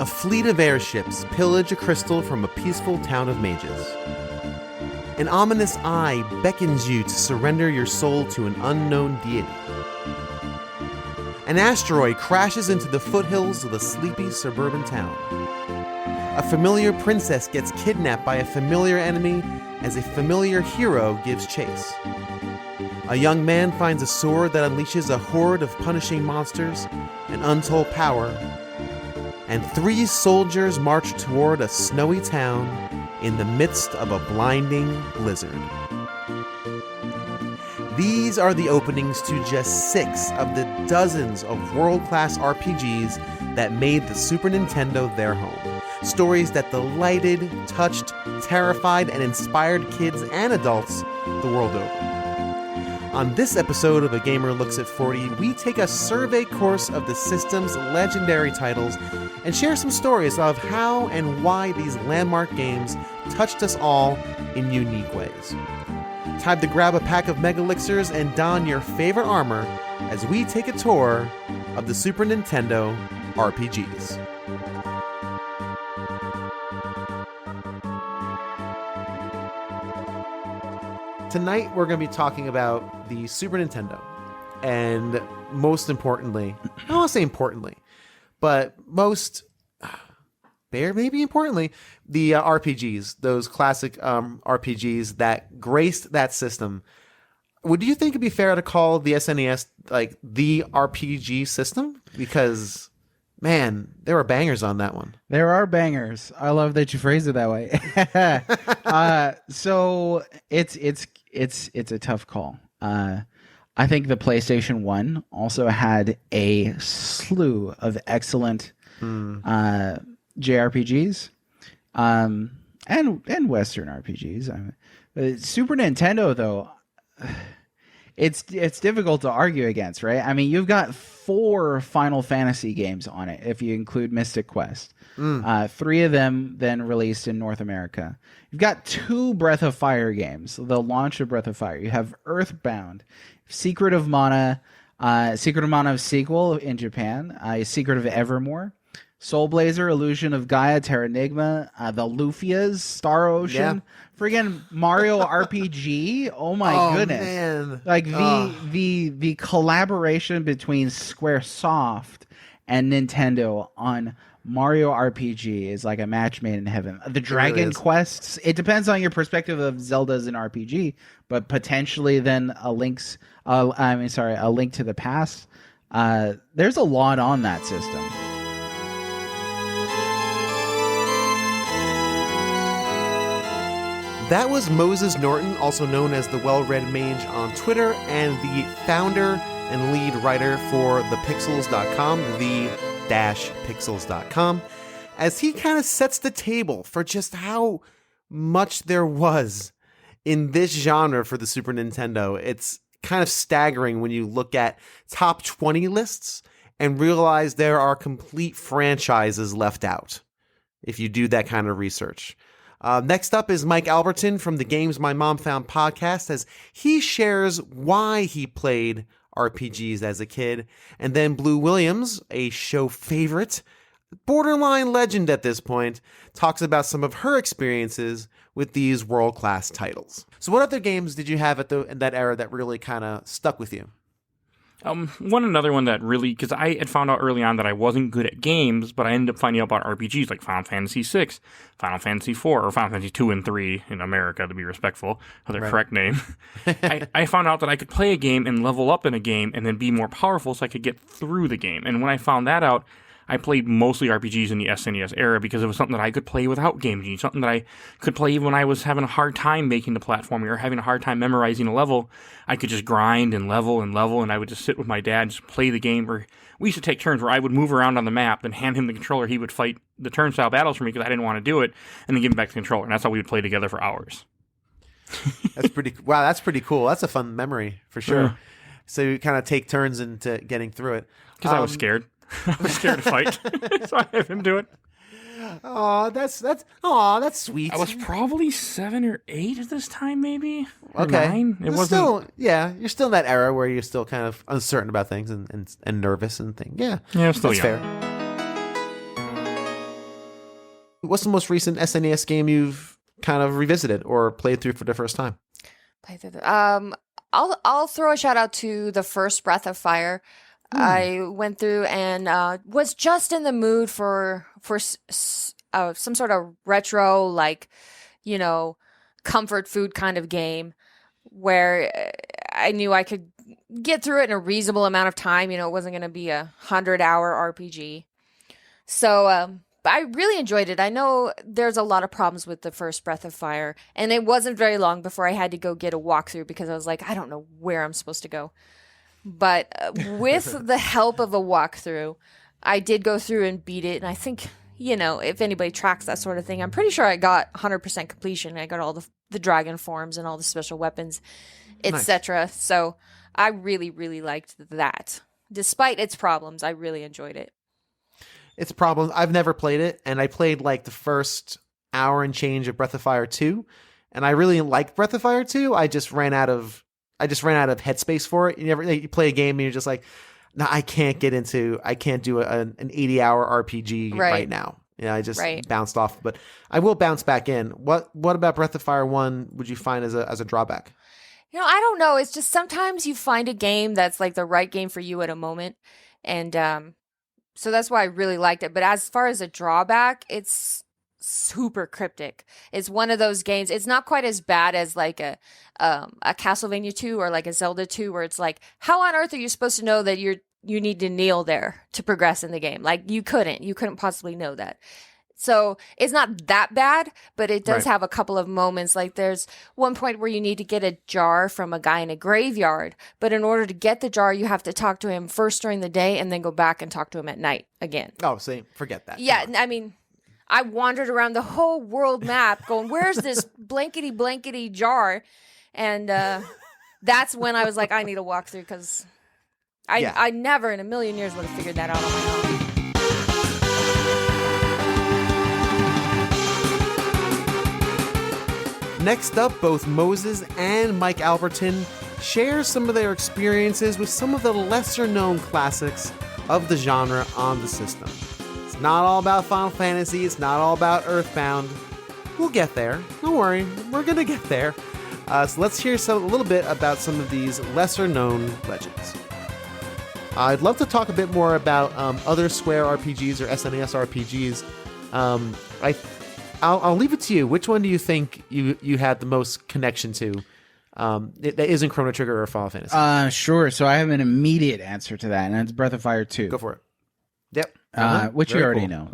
A fleet of airships pillage a crystal from a peaceful town of mages. An ominous eye beckons you to surrender your soul to an unknown deity. An asteroid crashes into the foothills of a sleepy suburban town. A familiar princess gets kidnapped by a familiar enemy as a familiar hero gives chase. A young man finds a sword that unleashes a horde of punishing monsters and untold power. And 3 soldiers march toward a snowy town in the midst of a blinding blizzard. These are the openings to just 6 of the dozens of world-class RPGs that made the Super Nintendo their home. Stories that delighted, touched, terrified, and inspired kids and adults the world over. On this episode of A Gamer Looks at 40, we take a survey course of the system's legendary titles and share some stories of how and why these landmark games touched us all in unique ways. Time to grab a pack of Mega Elixirs and don your favorite armor as we take a tour of the Super Nintendo RPGs. Tonight we're going to be talking about the Super Nintendo, and most importantly, I don't want to say importantly, but maybe importantly, the RPGs, those classic RPGs that graced that system. Would you think it'd be fair to call the SNES like the RPG system? Because man, there were bangers on that one. There are bangers. I love that you phrased it that way. So it's a tough call. I think the PlayStation 1 also had a slew of excellent JRPGs and Western RPGs. Super Nintendo, though, it's difficult to argue against, right? I mean, you've got 4 Final Fantasy games on it, if you include Mystic Quest. 3 of them then released in North America. You've got 2 Breath of Fire games, the launch of Breath of Fire. You have Earthbound, Secret of Mana sequel in Japan, Secret of Evermore, Soul Blazer, Illusion of Gaia, Terranigma, the Lufias, Star Ocean, friggin' Mario RPG. Oh my goodness! Man. Like the collaboration between SquareSoft and Nintendo on Mario RPG is like a match made in heaven. The Dragon Quests. It depends on your perspective of Zelda as an RPG, but potentially then a Link to the Past. There's a lot on that system. That was Moses Norton, also known as the Well-Read Mage on Twitter, and the founder and lead writer for thepixels.com, the-pixels.com, as he kind of sets the table for just how much there was in this genre for the Super Nintendo. It's kind of staggering when you look at top 20 lists and realize there are complete franchises left out if you do that kind of research. Next up is Mike Albertin from the Games My Mom Found podcast, as he shares why he played RPGs as a kid. And then Blue Williams, a show favorite, borderline legend at this point, talks about some of her experiences with these world-class titles. So what other games did you have in that era that really kind of stuck with you? Another one that really, because I had found out early on that I wasn't good at games, but I ended up finding out about RPGs like Final Fantasy VI, Final Fantasy IV, or Final Fantasy 2 and 3 in America, to be respectful of their correct name. I found out that I could play a game and level up in a game and then be more powerful so I could get through the game. And when I found that out, I played mostly RPGs in the SNES era because it was something that I could play without Game Genie, something that I could play even when I was having a hard time making the platforming or having a hard time memorizing a level. I could just grind and level, and I would just sit with my dad and just play the game. Or we used to take turns where I would move around on the map and hand him the controller. He would fight the turnstile battles for me because I didn't want to do it, and then give him back the controller. And that's how we would play together for hours. That's pretty cool. That's a fun memory for sure. Yeah. So you kind of take turns into getting through it. Because I was scared. I was scared to fight, so I have him do it. Oh, that's sweet. I was probably 7 or 8 at this time, maybe. Or okay, 9. It wasn't. Still, yeah, you're still in that era where you're still kind of uncertain about things and nervous and things. Yeah, I'm still that's young. Fair. What's the most recent SNES game you've kind of revisited or played through for the first time? I'll throw a shout out to the first Breath of Fire. I went through and was just in the mood for some sort of retro, like, comfort food kind of game where I knew I could get through it in a reasonable amount of time. It wasn't going to be a 100-hour RPG. So I really enjoyed it. I know there's a lot of problems with the first Breath of Fire, and it wasn't very long before I had to go get a walkthrough because I was like, I don't know where I'm supposed to go. But with the help of a walkthrough, I did go through and beat it. And I think, if anybody tracks that sort of thing, I'm pretty sure I got 100% completion. I got all the dragon forms and all the special weapons, etc. Nice. So I really, really liked that. Despite its problems, I really enjoyed it. Its problems, I've never played it, and I played like the first hour and change of Breath of Fire 2, and I really liked Breath of Fire 2. I just ran out of headspace for it. You play a game and you're just like, no, I can't do an 80-hour RPG right now. I just bounced off, but I will bounce back in. What about Breath of Fire 1 would you find as a drawback? I don't know. It's just sometimes you find a game that's like the right game for you at a moment. And so that's why I really liked it. But as far as a drawback, it's super cryptic. It's one of those games. It's not quite as bad as like a Castlevania 2 or like a Zelda 2, where it's like, how on earth are you supposed to know that you need to kneel there to progress in the game? Like you couldn't possibly know that. So it's not that bad, but it does have a couple of moments. Like there's one point where you need to get a jar from a guy in a graveyard, but in order to get the jar, you have to talk to him first during the day and then go back and talk to him at night again. Oh, see, forget that. Yeah, I mean, I wandered around the whole world map going, where's this blankety jar? And that's when I was like, I need a walkthrough, because I never in a million years would have figured that out on my own. Next up, both Moses and Mike Albertin share some of their experiences with some of the lesser-known classics of the genre on the system. It's not all about Final Fantasy, it's not all about Earthbound. We'll get there. Don't worry, we're gonna get there. So let's hear a little bit about some of these lesser-known legends. I'd love to talk a bit more about other Square RPGs or SNES RPGs. I'll leave it to you. Which one do you think you had the most connection to that isn't Chrono Trigger or Final Fantasy? Sure. So I have an immediate answer to that, and it's Breath of Fire 2. Go for it. Yep. Which you already know.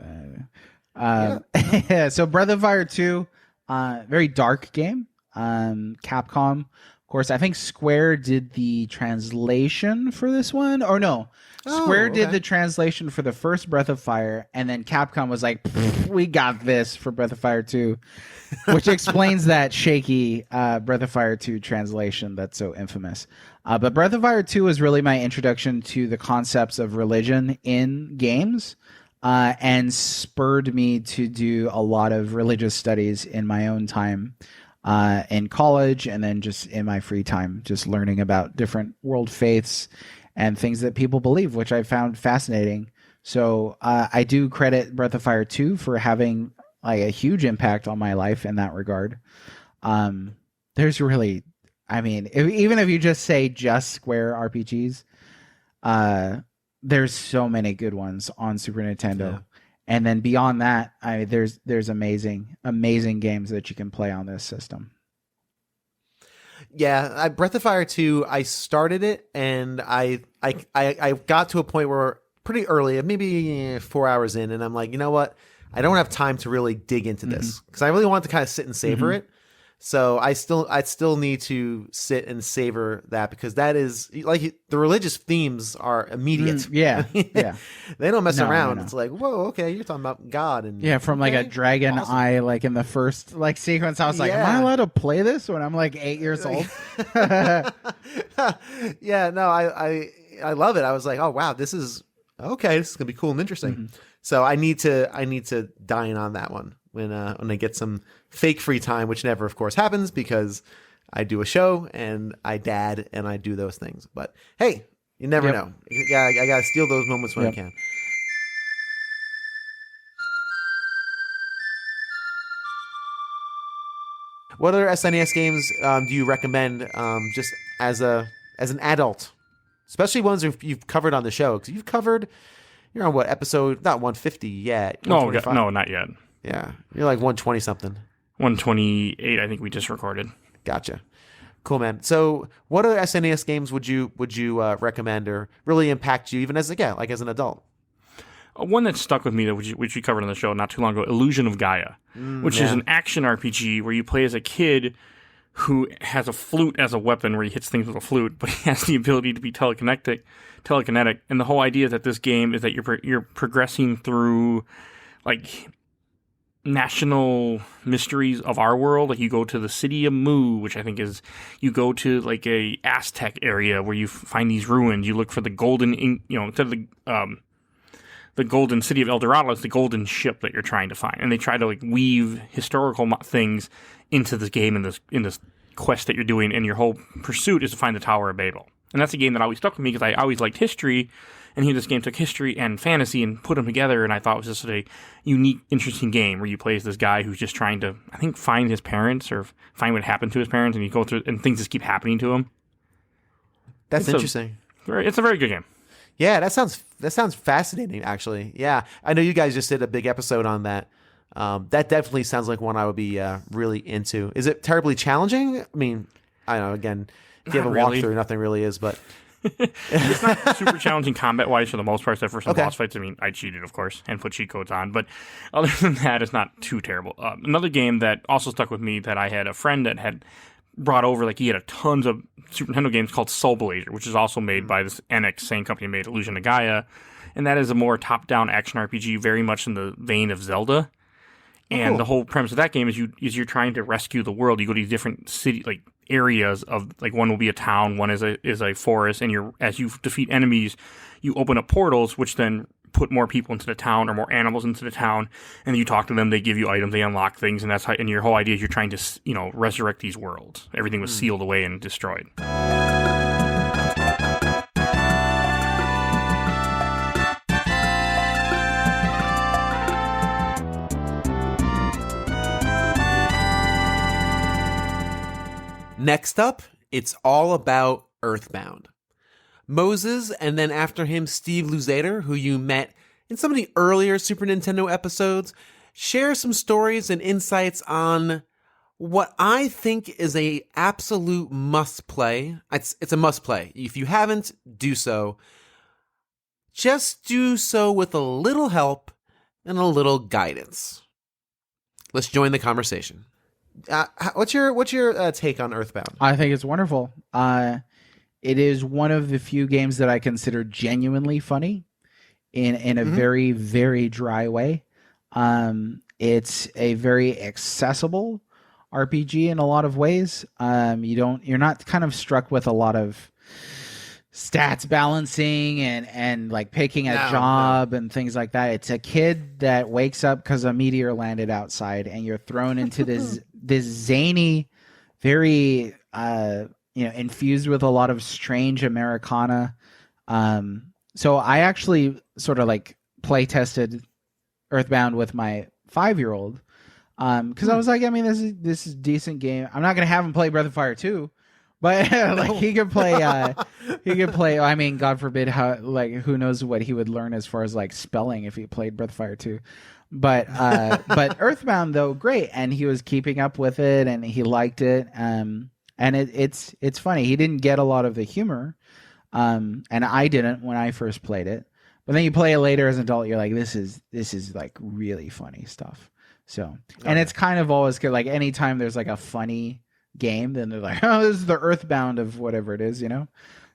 So Breath of Fire 2, very dark game. Capcom, of course. I think Square did the translation for this one. Or no. Square did the translation for the first Breath of Fire, and then Capcom was like, we got this for Breath of Fire 2, which explains that shaky Breath of Fire 2 translation that's so infamous. But Breath of Fire 2 was really my introduction to the concepts of religion in games, and spurred me to do a lot of religious studies in my own time in college, and then just in my free time, just learning about different world faiths and things that people believe, which I found fascinating. So I do credit Breath of Fire 2 for having like a huge impact on my life in that regard. There's really, I mean, even if you just say just Square RPGs, there's so many good ones on Super Nintendo. Yeah. And then beyond that, there's amazing games that you can play on this system. Yeah, Breath of Fire 2, I started it, and I got to a point where pretty early, maybe 4 hours in, and I'm like, you know what? I don't have time to really dig into this, because I really want to kind of sit and savor it. So I still need to sit and savor that, because that is like the religious themes are immediate. Yeah. They don't mess around. No. It's like, whoa, okay, you're talking about God, and from like a dragon eye, like in the first like sequence. I was like, am I allowed to play this when I'm like 8 years old? Yeah, no, I love it. I was like, oh wow, this is okay. This is gonna be cool and interesting. So I need to dine on that one when I get some fake free time, which never, of course, happens because I do a show and I dad and I do those things. But hey, you never know. Yeah, I gotta steal those moments when I can. What other SNES games do you recommend just as an adult? Especially ones you've covered on the show. Because you're on what, episode, not 150 yet. No, no, not yet. Yeah, you're like 120 something. 128, I think we just recorded. Gotcha. Cool, man. So what other SNES games would you recommend or really impact you even as as an adult? One that stuck with me, that which we covered on the show not too long ago, Illusion of Gaia, which is an action RPG where you play as a kid who has a flute as a weapon, where he hits things with a flute, but he has the ability to be telekinetic. And the whole idea that this game is that you're progressing through like national mysteries of our world. Like you go to the city of Mu, which I think is, you go to like a Aztec area where you find these ruins. You look for the golden, instead of the golden city of El Dorado, it's the golden ship that you're trying to find. And they try to like weave historical things into this game, in this quest that you're doing, and your whole pursuit is to find the Tower of Babel. And that's a game that always stuck with me because I always liked history, and here this game took history and fantasy and put them together, and I thought it was just a unique, interesting game where you play as this guy who's just trying to, I think, find his parents or find what happened to his parents, and you go through, and things just keep happening to him. That's interesting. It's a very good game. Yeah, that sounds fascinating, actually. Yeah, I know you guys just did a big episode on that. That definitely sounds like one I would be really into. Is it terribly challenging? I mean, I don't know, again, if you have a walkthrough, nothing really is, but... It's not super challenging combat-wise for the most part, except for some boss fights. I mean, I cheated, of course, and put cheat codes on, but other than that, it's not too terrible. Another game that also stuck with me that I had a friend that had brought over, like he had tons of Super Nintendo games, called Soul Blazer, which is also made by this NX, same company made Illusion of Gaia, and that is a more top-down action RPG, very much in the vein of Zelda. And the whole premise of that game is you're trying to rescue the world. You go to these different city areas of one will be a town, one is a forest, and as you defeat enemies, you open up portals, which then put more people into the town or more animals into the town, and you talk to them, they give you items, they unlock things, and that's how. And your whole idea is you're trying to resurrect these worlds. Everything was sealed away and destroyed. Next up, it's all about Earthbound. Moses, and then after him, Steve Luzader, who you met in some of the earlier Super Nintendo episodes, share some stories and insights on what I think is a absolute must-play. It's a must-play. If you haven't, do so. Just do so with a little help and a little guidance. Let's join the conversation. What's your take on Earthbound? I think it's wonderful. It is one of the few games that I consider genuinely funny in a very, very dry way. It's a very accessible RPG in a lot of ways. You're not kind of struck with a lot of stats balancing and like picking a job and things like that. It's a kid that wakes up because a meteor landed outside, and you're thrown into this zany, very infused with a lot of strange Americana. So I actually sort of like play tested Earthbound with my 5-year-old because I was like, I mean, this is a decent game. I'm not gonna have him play Breath of Fire 2. But like he could play. I mean, God forbid, who knows what he would learn as far as like spelling if he played Breath of Fire 2. But Earthbound though, great, and he was keeping up with it, and he liked it. And it's funny. He didn't get a lot of the humor, and I didn't when I first played it. But then you play it later as an adult, you're like, this is like really funny stuff. So, and it's kind of always good. Like anytime there's like a funny game, then they're like, oh, this is the Earthbound of whatever it is,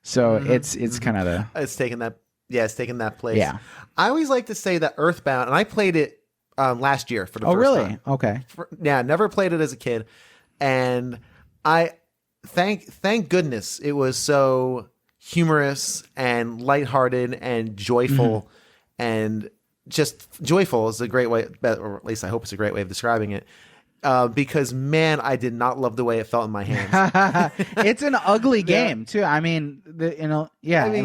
So it's kind of it's taking that place. Yeah. I always like to say that Earthbound, and I played it last year for the first time. Oh, really? Okay. Never played it as a kid, and I thank goodness it was so humorous and lighthearted and joyful, and just joyful is a great way, or at least I hope it's a great way of describing it. Because man, I did not love the way it felt in my hands. It's an ugly game too. I mean, in a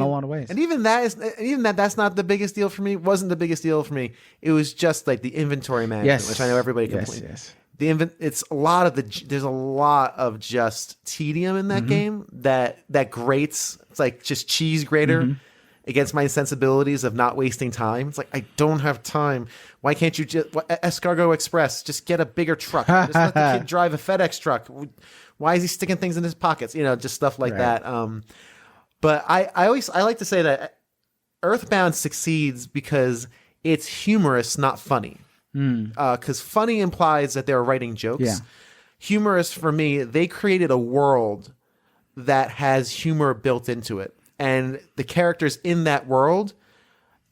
lot of ways. And even that's not the biggest deal for me. It wasn't the biggest deal for me. It was just like the inventory management, which I know everybody complains. Yes. it's a lot of there's a lot of just tedium in that game that grates. It's like just cheese grater against my sensibilities of not wasting time. It's like, I don't have time. Why can't you just Escargot Express? Just get a bigger truck. Just let the kid drive a FedEx truck. Why is he sticking things in his pockets? Just stuff like that. But I like to say that Earthbound succeeds because it's humorous, not funny. Because funny implies that they're writing jokes. Yeah. Humorous, for me, they created a world that has humor built into it. And the characters in that world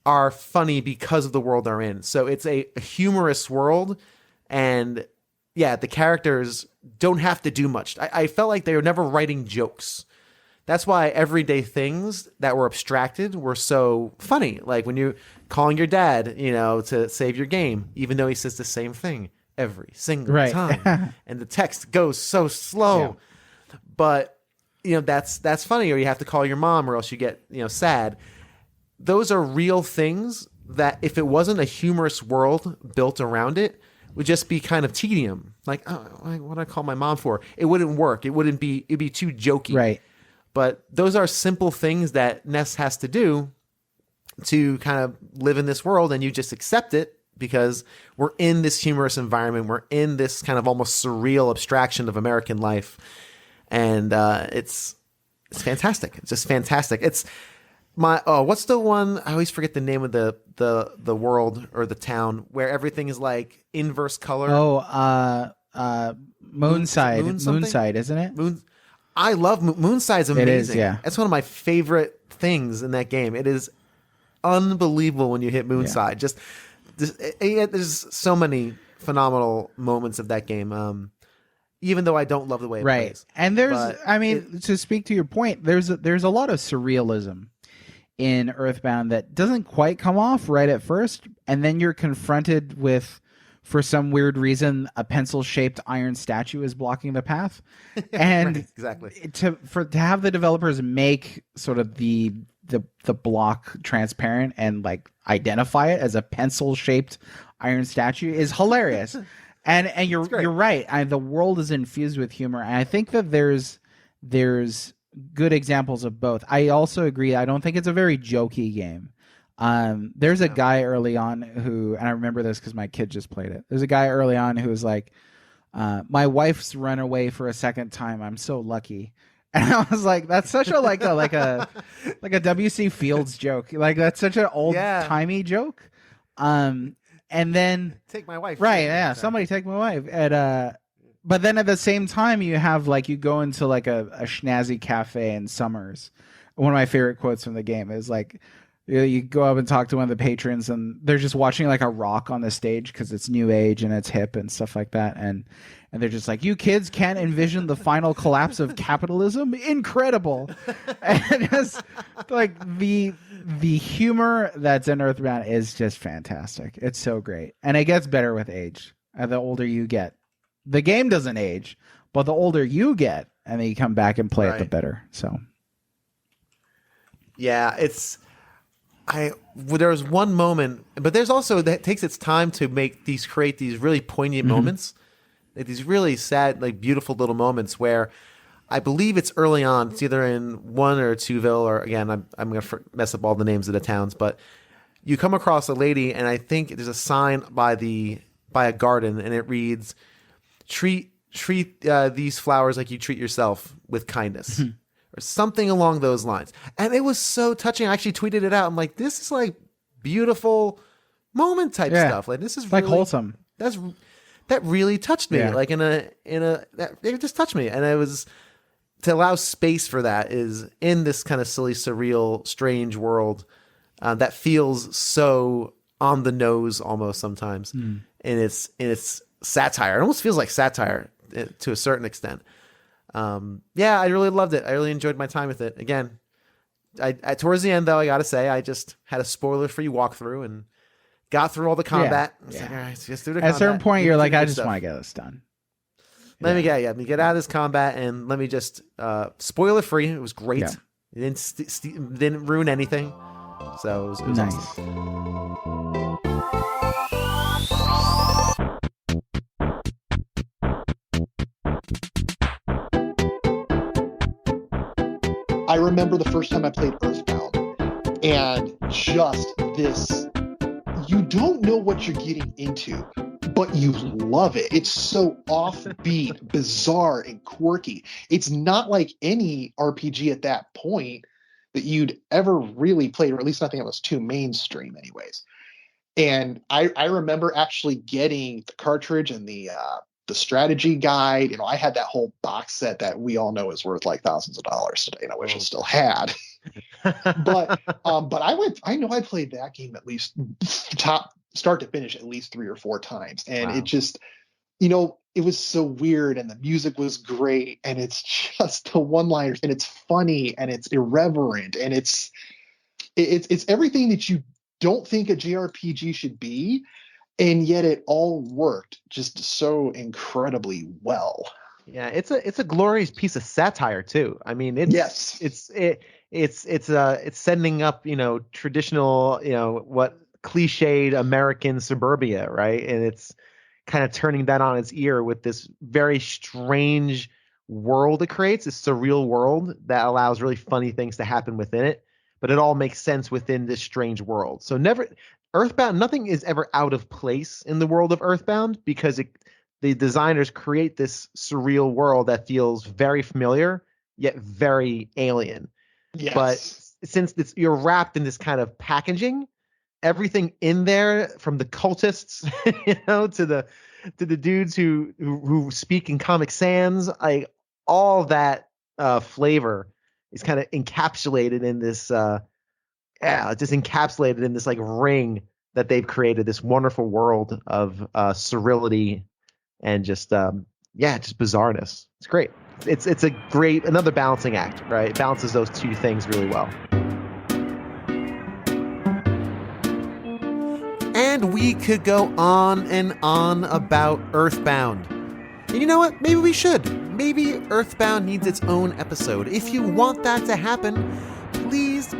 are funny because of the world they're in. So it's a humorous world. And yeah, the characters don't have to do much. I felt like they were never writing jokes. That's why everyday things that were abstracted were so funny. Like when you're calling your dad, to save your game, even though he says the same thing every single time. And the text goes so slow. Yeah. But, that's funny. Or you have to call your mom or else you get, sad. Those are real things that if it wasn't a humorous world built around it, would just be kind of tedium. Like, oh, what do I call my mom for? It wouldn't work. It'd be too jokey. Right. But those are simple things that Ness has to do to kind of live in this world, and you just accept it because we're in this humorous environment. We're in this kind of almost surreal abstraction of American life, and it's fantastic. It's just fantastic. It's what's the one? I always forget the name of the world or the town where everything is like inverse color. Moonside. Moonside, isn't it? I love Moonside's amazing. It is, yeah. It's one of my favorite things in that game. It is unbelievable when you hit Moonside. Yeah. There's so many phenomenal moments of that game. Even though I don't love the way it plays. And to speak to your point, there's a lot of surrealism in Earthbound that doesn't quite come off right at first, and then you're confronted with, for some weird reason, a pencil-shaped iron statue is blocking the path. And right, exactly. To have the developers make sort of the block transparent and like identify it as a pencil-shaped iron statue is hilarious. and you're right. The world is infused with humor, and I think that there's good examples of both. I also agree. I don't think it's a very jokey game. There's a guy early on who, and I remember this because my kid just played it. There's a guy early on who was like, my wife's run away for a second time. I'm so lucky. And I was like, that's such a like a W.C. Fields joke. Like that's such an old timey joke. And then take my wife. Right. Yeah. Somebody take my wife. And, but then at the same time, you have like, you go into like a schnazzy cafe in Summers. One of my favorite quotes from the game is like, you go up and talk to one of the patrons and they're just watching like a rock on the stage because it's new age and it's hip and stuff like that. And they're just like, you kids can't envision the final collapse of capitalism? Incredible. And it's like the humor that's in Earthbound is just fantastic. It's so great. And it gets better with age. The older you get. The game doesn't age, but the older you get and then you come back and play it, the better. So yeah, there was one moment, but there's also that takes its time to create these really poignant moments, like these really sad, like beautiful little moments where I believe it's early on. It's either in 1 or 2ville, or again, I'm going to mess up all the names of the towns, but you come across a lady, and I think there's a sign by a garden, and it reads, "Treat these flowers like you treat yourself with kindness." Or something along those lines. And it was so touching. I actually tweeted it out. I'm like, this is like beautiful moment type stuff. Like this is like really wholesome. That really touched me. Like it just touched me. And it was to allow space for that is in this kind of silly, surreal, strange world that feels so on the nose almost sometimes. And it's satire. It almost feels like satire to a certain extent. I really loved it. I really enjoyed my time with it. Again, I towards the end though, I gotta say, I just had a spoiler-free walkthrough and got through all the combat. Like, all right, just do the combat. At a certain point, you're like, I just want to get this done. Let me get out of this combat and let me just spoiler-free. It was great. Yeah. It didn't ruin anything. So it was nice. Awesome. I remember the first time I played Earthbound, and just this, you don't know what you're getting into, but you love it. It's so offbeat, bizarre, and quirky. It's not like any RPG at that point that you'd ever really played, or at least nothing that was too mainstream anyways. And I remember actually getting the cartridge and the strategy guide. I had that whole box set that we all know is worth like thousands of dollars today, and I wish I still had. But I know I played that game at least top start to finish at least 3 or 4 times, and Wow. it just it was so weird, and the music was great, and it's just the one-liners, and it's funny, and it's irreverent, and it's everything that you don't think a JRPG should be, and yet it all worked just so incredibly well. Yeah, it's a glorious piece of satire too. I mean, Yes. it's sending up, traditional, what cliched American suburbia, right? And it's kind of turning that on its ear with this very strange world it creates, this surreal world that allows really funny things to happen within it, but it all makes sense within this strange world. So Earthbound, nothing is ever out of place in the world of Earthbound, because the designers create this surreal world that feels very familiar yet very alien. Yes. But since you're wrapped in this kind of packaging, everything in there, from the cultists, to the dudes who speak in Comic Sans, like all that flavor is kind of encapsulated in this. Just encapsulated in this like ring that they've created, this wonderful world of surreality and just bizarreness. It's great. It's another balancing act, right? It balances those two things really well. And we could go on and on about Earthbound. And you know what? Maybe we should. Maybe Earthbound needs its own episode. If you want that to happen, please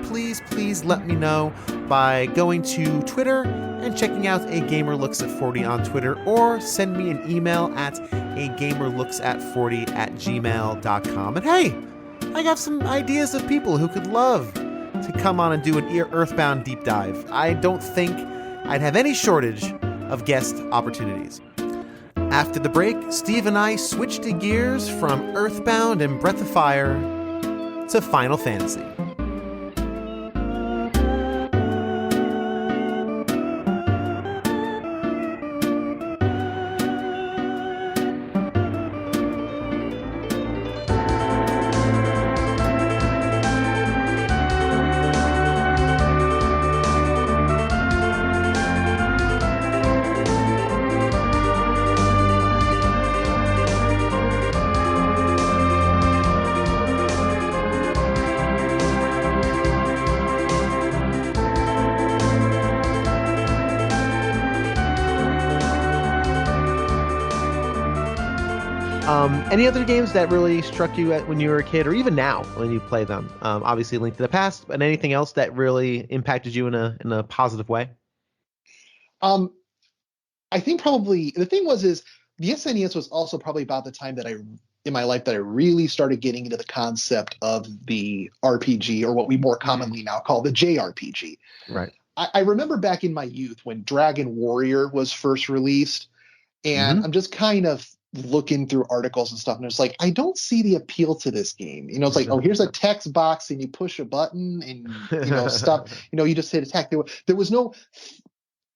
let me know by going to Twitter and checking out A Gamer Looks at 40 on Twitter, or send me an email at agamerlooksat40@gmail.com. And hey, I got some ideas of people who could love to come on and do an Earthbound deep dive. I don't think I'd have any shortage of guest opportunities. After the break, Steve and I switch to gears from Earthbound and Breath of Fire to Final Fantasy. Any other games that really struck you when you were a kid, or even now when you play them? Obviously, Link to the Past, but anything else that really impacted you in a positive way? I think probably the thing is the SNES was also probably about the time that in my life that I really started getting into the concept of the RPG, or what we more commonly now call the JRPG. Right. I remember back in my youth when Dragon Warrior was first released, and I'm just kind of looking through articles and stuff, and it's like, I don't see the appeal to this game. It's like, oh, here's a text box and you push a button and stuff. You just hit attack. There was no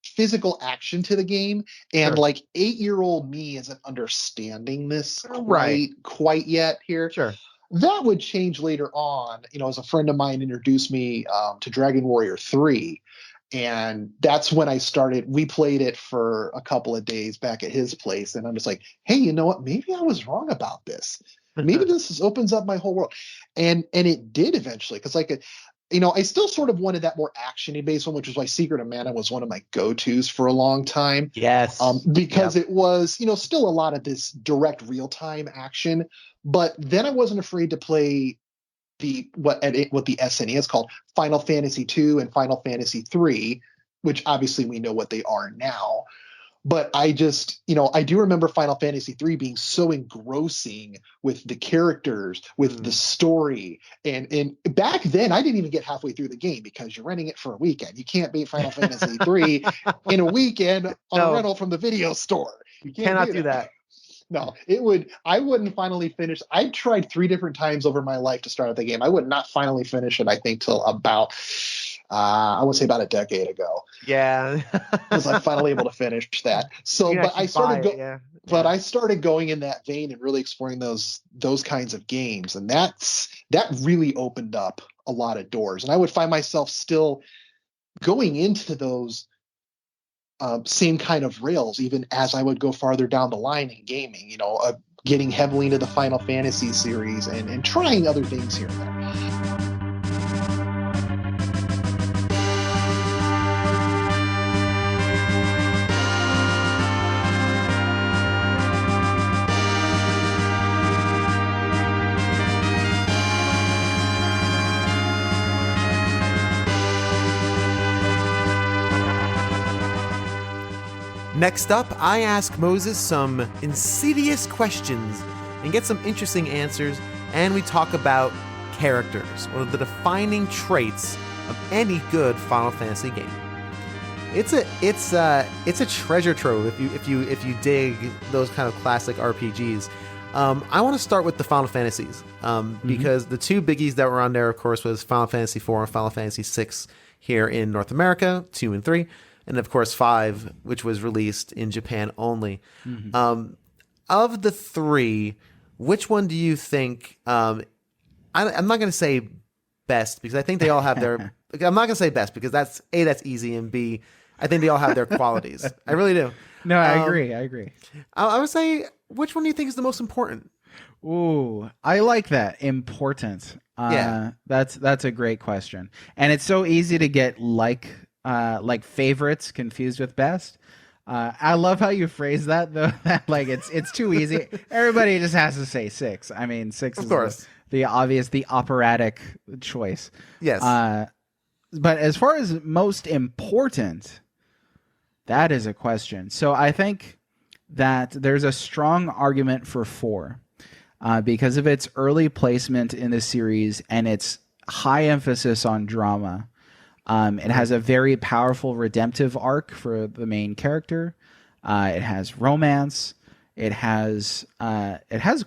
physical action to the game, and Sure. like 8-year-old me isn't understanding this Right. quite yet here. Sure. That would change later on. As a friend of mine introduced me to Dragon Warrior 3. And that's when we played it for a couple of days back at his place. And I'm just like, hey, you know what? Maybe I was wrong about this. Maybe this opens up my whole world. And it did eventually. Because I still sort of wanted that more action-y based one, which is why Secret of Mana was one of my go-tos for a long time. Yes. Because it was, still a lot of this direct real-time action. But then I wasn't afraid to play what the SNES called Final Fantasy 2 and Final Fantasy 3, which obviously we know what they are now. But I just, I do remember Final Fantasy 3 being so engrossing with the characters, with the story. And back then, I didn't even get halfway through the game because you're renting it for a weekend. You can't beat Final Fantasy 3 in a weekend on a rental from the video store. You Cannot do that. No, I wouldn't finally finish. I tried 3 different times over my life to start out the game. I would not finally finish it, I think, till about, I would say about a decade ago. Yeah. Was I finally able to finish that. So, but I started but I started going in that vein and really exploring those kinds of games. And that really opened up a lot of doors. And I would find myself still going into those same kind of rails, even as I would go farther down the line in gaming, getting heavily into the Final Fantasy series and trying other things here and there. Next up, I ask Moses some insidious questions and get some interesting answers, and we talk about characters, one of the defining traits of any good Final Fantasy game. It's a treasure trove if you dig those kind of classic RPGs. I want to start with the Final Fantasies because the 2 biggies that were on there, of course, was Final Fantasy 4 and Final Fantasy 6 here in North America, 2 and 3. And of course, 5, which was released in Japan only. Of the 3, which one do you think? I'm not going to say best because I think they all have their. I'm not going to say best because that's easy, and B, I think they all have their qualities. I really do. No, I agree. I would say, which one do you think is the most important? Ooh, I like that. Important. Yeah, that's a great question, and it's so easy to get like favorites confused with best. I love how you phrase that though. Like it's too easy. Everybody just has to say 6. I mean, 6 of is course the obvious, the operatic choice. Yes. But as far as most important, that is a question. So I think that there's a strong argument for 4 because of its early placement in the series and its high emphasis on drama. It has a very powerful redemptive arc for the main character. It has romance. It has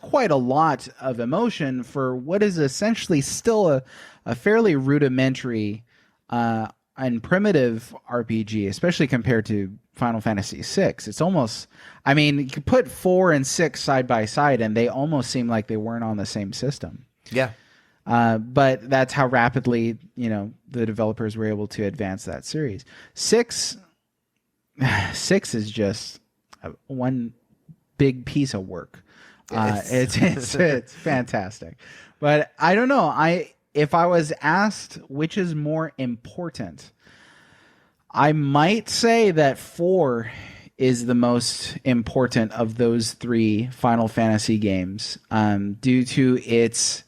quite a lot of emotion for what is essentially still a fairly rudimentary and primitive RPG, especially compared to Final Fantasy VI. It's almost, I mean, you could put 4 and 6 side by side, and they almost seem like they weren't on the same system. Yeah. But that's how rapidly, the developers were able to advance that series. 6 is just one big piece of work. It's fantastic. But I don't know. If I was asked which is more important, I might say that 4 is the most important of those 3 Final Fantasy games, due to its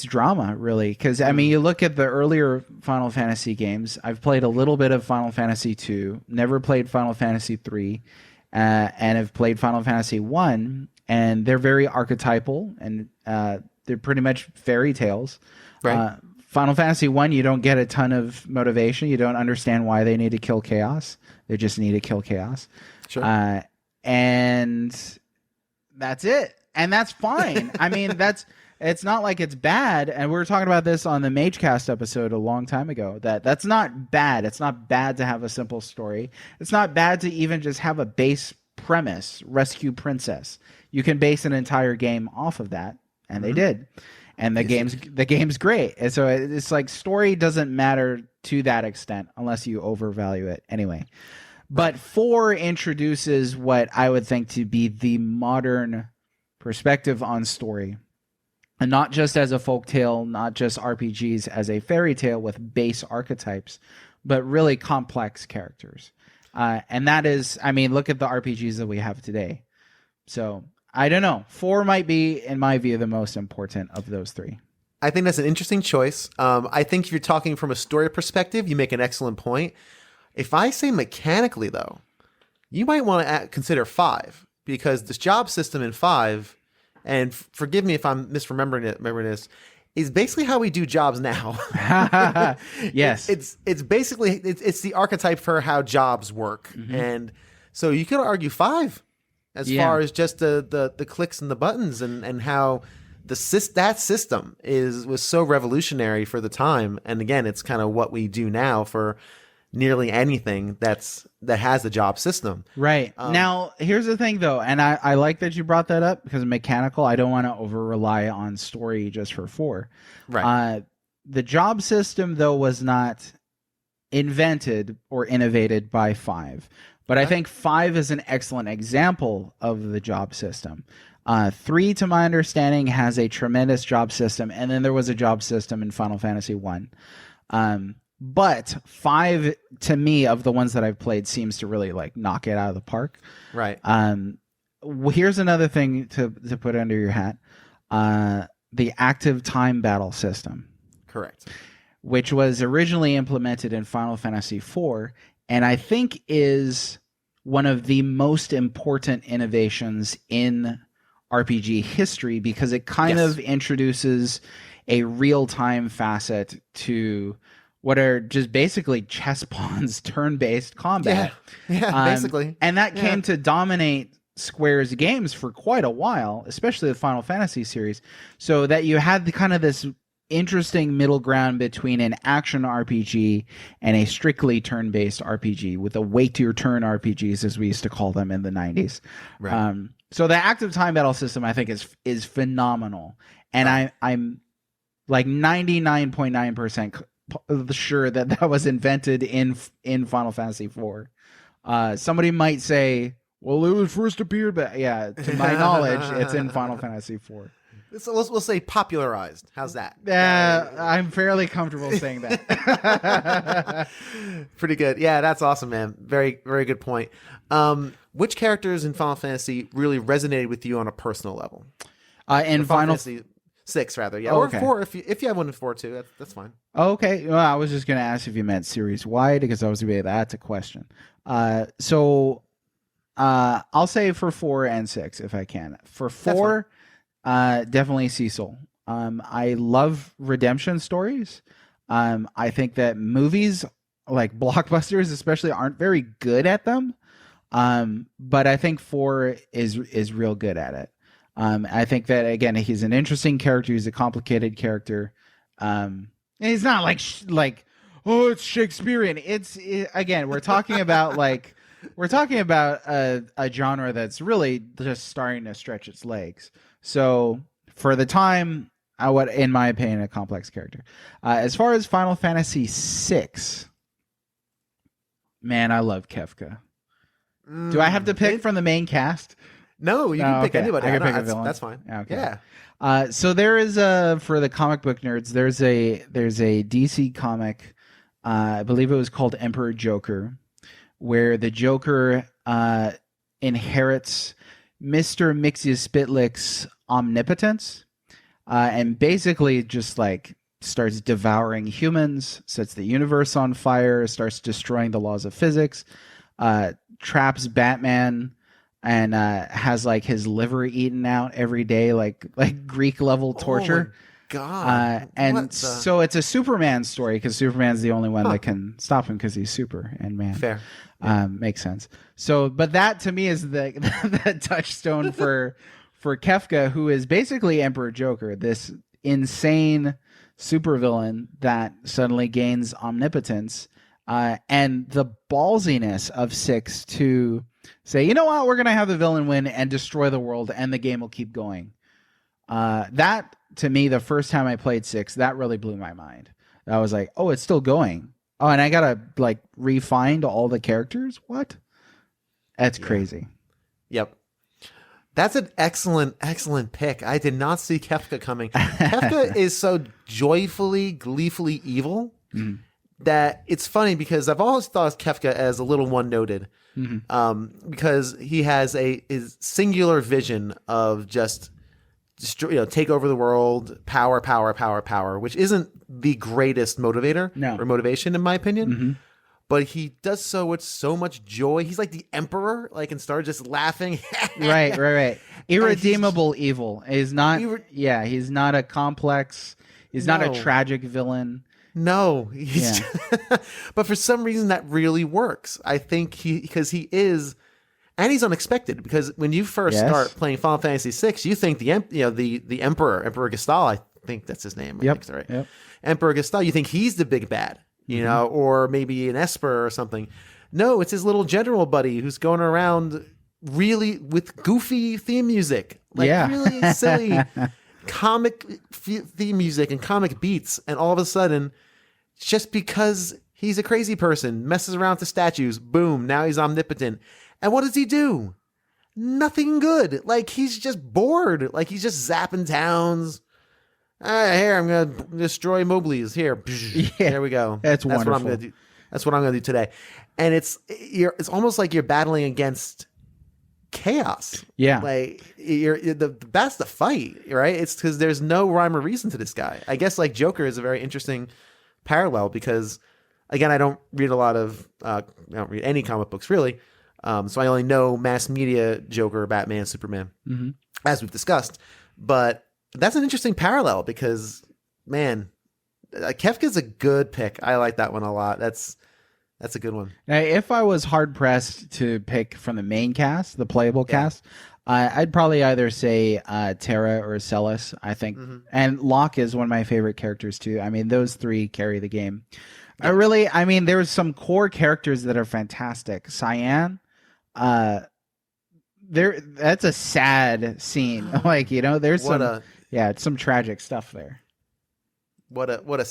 drama, really. Because I mean, you look at the earlier Final Fantasy games. I've played a little bit of Final Fantasy 2, never played Final Fantasy 3, and have played Final Fantasy 1, and they're very archetypal, and they're pretty much fairy tales. Right. Final Fantasy 1, you don't get a ton of motivation. You don't understand why they need to kill chaos. They just need to kill chaos. Sure. And that's it. And that's fine. I mean, it's not like it's bad. And we were talking about this on the MageCast episode a long time ago, that's not bad. It's not bad to have a simple story. It's not bad to even just have a base premise, rescue princess. You can base an entire game off of that. And they did. And the game's great. And so it's like story doesn't matter to that extent unless you overvalue it anyway. But 4 introduces what I would think to be the modern perspective on story. And not just as a folktale, not just RPGs as a fairy tale with base archetypes, but really complex characters. And that is, I mean, look at the RPGs that we have today. So I don't know. 4 might be, in my view, the most important of those 3. I think that's an interesting choice. I think if you're talking from a story perspective, you make an excellent point. If I say mechanically, though, you might want to consider 5, because this job system in 5, and forgive me if I'm remembering this, is basically how we do jobs now. Yes. It's basically it's the archetype for how jobs work. And so you could argue 5 as far as just the clicks and the buttons and how that system was so revolutionary for the time. And again, it's kind of what we do now for nearly anything that has a job system. Right. Now, here's the thing, though, and I like that you brought that up, because mechanical, I don't want to over-rely on story just for 4. Right. The job system, though, was not invented or innovated by 5. But I think 5 is an excellent example of the job system. 3, to my understanding, has a tremendous job system, and then there was a job system in Final Fantasy 1. But 5, to me, of the ones that I've played, seems to really like knock it out of the park. Right. Here's another thing to put under your hat: the active time battle system. Correct. Which was originally implemented in Final Fantasy IV, and I think is one of the most important innovations in RPG history, because it kind of introduces a real-time facet to what are just basically chess pawns, turn-based combat. Yeah, basically. And that came to dominate Square's games for quite a while, especially the Final Fantasy series, so that you had the kind of this interesting middle ground between an action RPG and a strictly turn-based RPG, with a wait-to-your-turn RPGs, as we used to call them in the 90s. Right. So the active time battle system, I think, is phenomenal. And I'm like 99.9% sure that was invented in Final Fantasy IV. Somebody might say, well, it was first appeared, but yeah, to my knowledge, it's in Final Fantasy IV. So we'll say popularized. How's that? I'm fairly comfortable saying that. Pretty good. Yeah, that's awesome, man. Very, very good point. Which characters in Final Fantasy really resonated with you on a personal level? In Final Fantasy 6, rather. Yeah, okay. Or 4 if you have one in 4 too. That's fine. Okay. Well, I was just going to ask if you meant series wide, because I was going to be that's a question. So I'll say for 4 and 6 if I can. For 4, definitely Cecil. I love redemption stories. I think that movies, like blockbusters especially, aren't very good at them. But I think 4 is real good at it. I think that, again, he's an interesting character. He's a complicated character. And he's not like, oh, it's Shakespearean. Again, we're talking about a genre that's really just starting to stretch its legs. So for the time, in my opinion, a complex character. As far as Final Fantasy VI, man, I love Kefka. Do I have to pick from the main cast? No, you can pick anybody. I can pick a villain. That's fine. Okay. Yeah. So there is for the comic book nerds, there's a DC comic, I believe it was called Emperor Joker, where the Joker inherits Mr. Mxyzptlk's omnipotence, and basically just like starts devouring humans, sets the universe on fire, starts destroying the laws of physics, traps Batman, and has like his liver eaten out every day, like Greek level torture. Oh my God. So it's a Superman story, because Superman's the only one that can stop him, because he's super and man. Fair. Makes sense. So, but that to me is the touchstone for Kefka, who is basically Emperor Joker, this insane supervillain that suddenly gains omnipotence, and the ballsiness of 6 to say, you know what, we're going to have the villain win and destroy the world, and the game will keep going. That, to me, the first time I played 6, that really blew my mind. I was like, oh, it's still going. Oh, and I got to like re-find all the characters? What? That's crazy. Yep. That's an excellent pick. I did not see Kefka coming. Kefka is so joyfully, gleefully evil that it's funny, because I've always thought of Kefka as a little one-noted, because he has his singular vision of just take over the world, power, which isn't the greatest motivator or motivation, in my opinion. but he does so with so much joy. He's like the emperor, like, and start just laughing. Right. Irredeemable evil. He's not. He's not a complex. He's not a tragic villain. No, but for some reason that really works. I think because he is, and he's unexpected, because when you first start playing Final Fantasy VI, you think the Emperor Gestal, I think that's his name. I think, right? Yep. Emperor Gestal, you think he's the big bad, you know, or maybe an Esper or something. No, it's his little general buddy who's going around really with goofy theme music, like really silly comic theme music and comic beats, and all of a sudden, just because he's a crazy person, messes around with the statues, boom, now he's omnipotent. And what does he do? Nothing good. Like, he's just bored. Like, he's just zapping towns. Here, I'm going to destroy Moblies. Here. There we go. That's wonderful. What I'm going to do. That's what I'm going to do today. And it's almost like you're battling against chaos. Yeah. Like, that's the fight, right? It's because there's no rhyme or reason to this guy. I guess, like, Joker is a very interesting parallel because, again, I don't read I don't read any comic books, really. So I only know mass media Joker, Batman, Superman, as we've discussed. But that's an interesting parallel because, man, Kefka's a good pick. I like that one a lot. That's a good one. Now, if I was hard pressed to pick from the main cast, the playable cast, I'd probably either say Terra or Celis, I think. And Locke is one of my favorite characters too. I mean, those three carry the game. There's some core characters that are fantastic. Cyan, that's a sad scene. Like, you know, there's some tragic stuff there. What a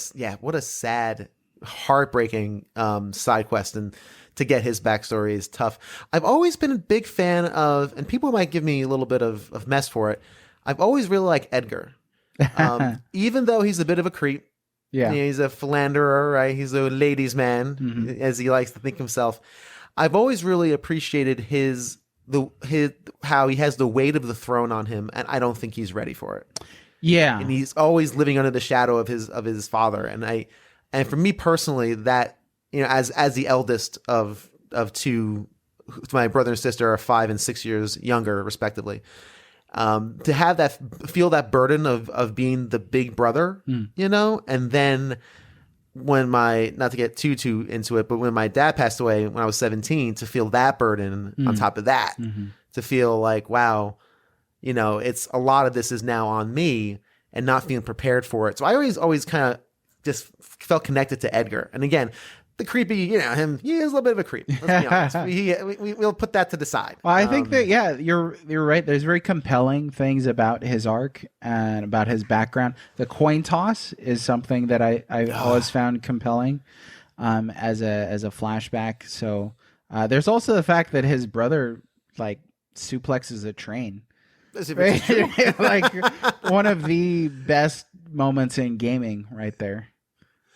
sad, heartbreaking side quest, and to get his backstory is tough. I've always been a big fan of, and people might give me a little bit of mess for it, I've always really liked Edgar. Even though he's a bit of a creep. Yeah. He's a philanderer, right? He's a ladies' man, as he likes to think himself. I've always really appreciated his how he has the weight of the throne on him, and I don't think he's ready for it. Yeah. And he's always living under the shadow of his father. And for me personally, that, you know, as the eldest of two, my brother and sister are 5 and 6 years younger, respectively. To have feel that burden of being the big brother, you know, and then when not to get too into it, but when my dad passed away when I was 17, to feel that burden on top of that, to feel like, wow, you know, it's a lot of this is now on me, and not feeling prepared for it. So I always kind of just felt connected to Edgar. And again, the creepy, you know, he is a little bit of a creep. Let's be honest. We'll put that to the side. Well, I think that, you're right. There's very compelling things about his arc and about his background. The coin toss is something that I always found compelling as a flashback. So there's also the fact that his brother, like, suplexes a train. Right? Like, one of the best moments in gaming right there.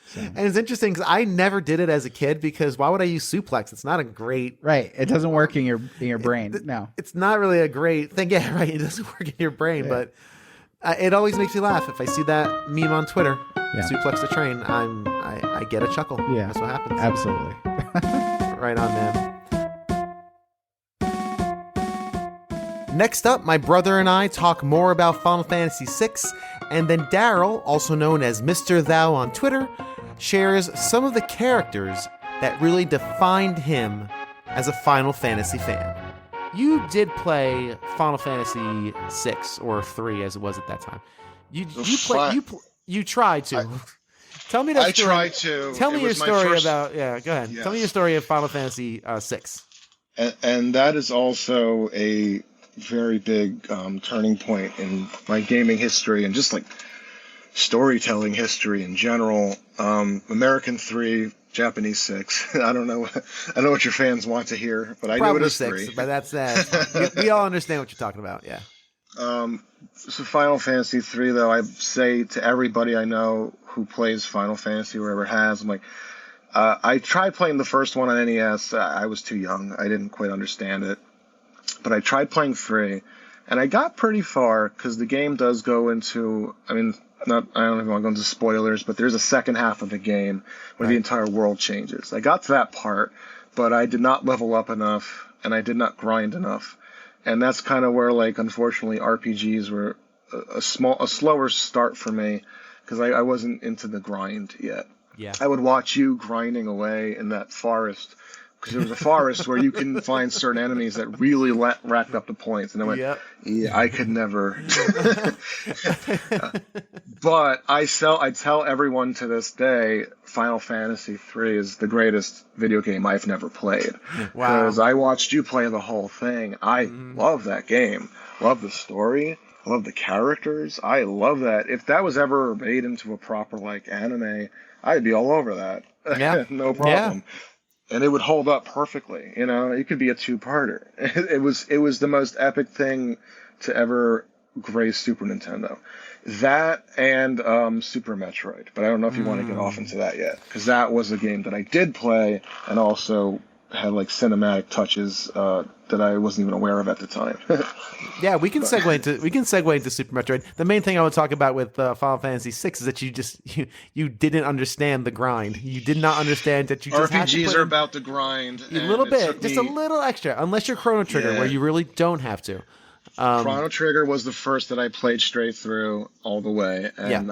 So. And it's interesting because I never did it as a kid, because why would I use suplex? It's not a great... Right. It doesn't work in your brain. No. It's not really a great thing. Yeah, right. It doesn't work in your brain, but it always makes me laugh. If I see that meme on Twitter, suplex the train, I get a chuckle. Yeah. That's what happens. Absolutely. Right on, man. Next up, my brother and I talk more about Final Fantasy VI, and then Daryl, also known as Mr. Thou on Twitter, shares some of the characters that really defined him as a Final Fantasy fan. You did play Final Fantasy 6 or 3 as it was at that time. You tried to. Tell me that story. I tried to. Tell me your story about. Yeah, go ahead. Yes. Tell me your story of Final Fantasy 6. And that is also a very big turning point in my gaming history and just like storytelling history in general. American 3, Japanese 6. I don't know what your fans want to hear, but I know it is 6, 3. But that's we all understand what you're talking about. Yeah. So Final Fantasy 3, though, I say to everybody I know who plays Final Fantasy or ever has, I'm like, I tried playing the first one on NES. I was too young. I didn't quite understand it. But I tried playing 3, And I got pretty far because the game does go into, I mean, not, I don't even want to go into spoilers, but there's a second half of the game where the entire world changes. I got to that part, but I did not level up enough and I did not grind enough. And that's kind of where, like, unfortunately, RPGs were a slower start for me because I wasn't into the grind yet. Yeah. I would watch you grinding away in that forest because there was a forest where you can find certain enemies that really racked up the points. And I went, yeah, I could never. But I tell everyone to this day, Final Fantasy III is the greatest video game I've never played. Wow. Because I watched you play the whole thing. I love that game. Love the story. I love the characters. I love that. If that was ever made into a proper, like, anime, I'd be all over that. Yeah. No problem. Yeah. And it would hold up perfectly. You know, it could be a two-parter. It was the most epic thing to ever grace Super Nintendo. That and Super Metroid. But I don't know if you want to get off into that yet, because that was a game that I did play and also had like cinematic touches that I wasn't even aware of at the time. Yeah, we can segue into Super Metroid. The main thing I would talk about with Final Fantasy VI is that you didn't understand the grind. You did not understand that you just RPGs are about the grind. A little bit, just a little extra, unless you're Chrono Trigger, where you really don't have to. Chrono Trigger was the first that I played straight through all the way, and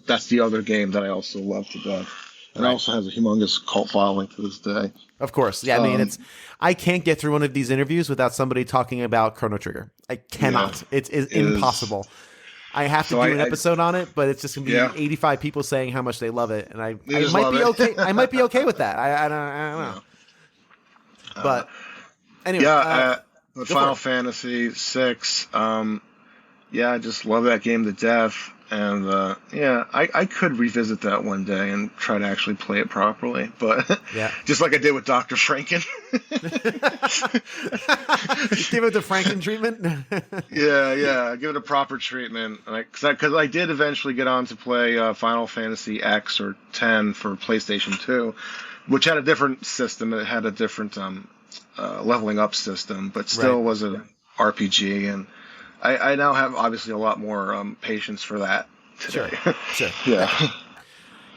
that's the other game that I also love to death. And it also has a humongous cult following to this day. Of course. Yeah, I mean, I can't get through one of these interviews without somebody talking about Chrono Trigger. I cannot. Yeah, it's impossible. I have to do an episode on it, but it's just going to be 85 people saying how much they love it, and I might be okay. I might be okay with that. I don't know. But anyway, Final Fantasy VI. I just love that game to death. And I could revisit that one day and try to actually play it properly, but just like I did with Dr. Franken. Give it the Franken treatment. Give it a proper treatment. Because I did eventually get on to play Final Fantasy X or 10 for PlayStation 2, which had a different system. It had a different leveling up system, but still was an RPG. And I now have obviously a lot more patience for that today. Sure.